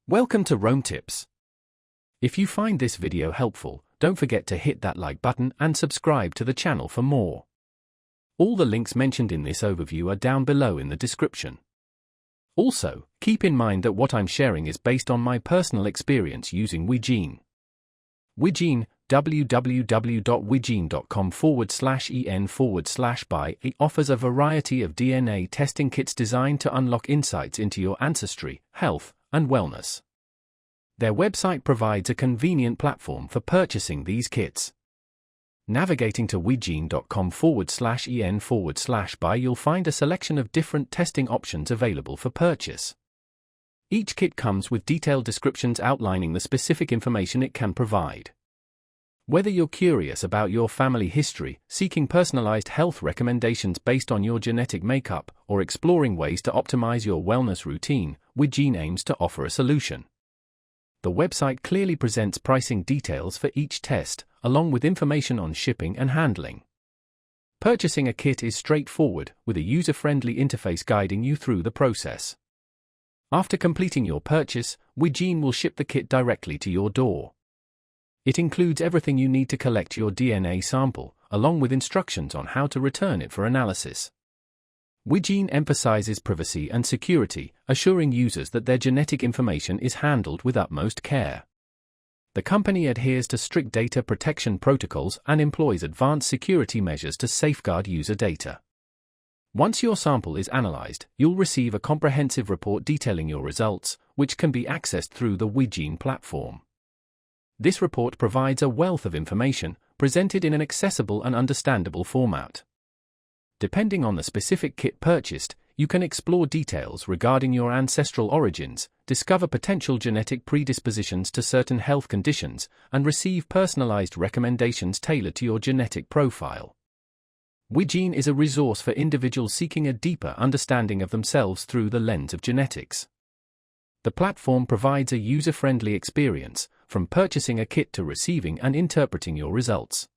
Welcome to Rome Tips. If you find this video helpful, don't forget to hit that like button and subscribe to the channel for more. All the links mentioned in this overview are down below in the description. Also, keep in mind that what I'm sharing is based on my personal experience using WeGene. WeGene, www.wegene.com/en/by offers a variety of DNA testing kits designed to unlock insights into your ancestry, health, and wellness. Their website provides a convenient platform for purchasing these kits. Navigating to wegene.com/en/by, you'll find a selection of different testing options available for purchase. Each kit comes with detailed descriptions outlining the specific information it can provide. Whether you're curious about your family history, seeking personalized health recommendations based on your genetic makeup, or exploring ways to optimize your wellness routine, WeGene aims to offer a solution. The website clearly presents pricing details for each test, along with information on shipping and handling. Purchasing a kit is straightforward, with a user-friendly interface guiding you through the process. After completing your purchase, WeGene will ship the kit directly to your door. It includes everything you need to collect your DNA sample, along with instructions on how to return it for analysis. WeGene emphasizes privacy and security, assuring users that their genetic information is handled with utmost care. The company adheres to strict data protection protocols and employs advanced security measures to safeguard user data. Once your sample is analyzed, you'll receive a comprehensive report detailing your results, which can be accessed through the WeGene platform. This report provides a wealth of information, presented in an accessible and understandable format. Depending on the specific kit purchased, you can explore details regarding your ancestral origins, discover potential genetic predispositions to certain health conditions, and receive personalized recommendations tailored to your genetic profile. WeGene is a resource for individuals seeking a deeper understanding of themselves through the lens of genetics. The platform provides a user-friendly experience, from purchasing a kit to receiving and interpreting your results.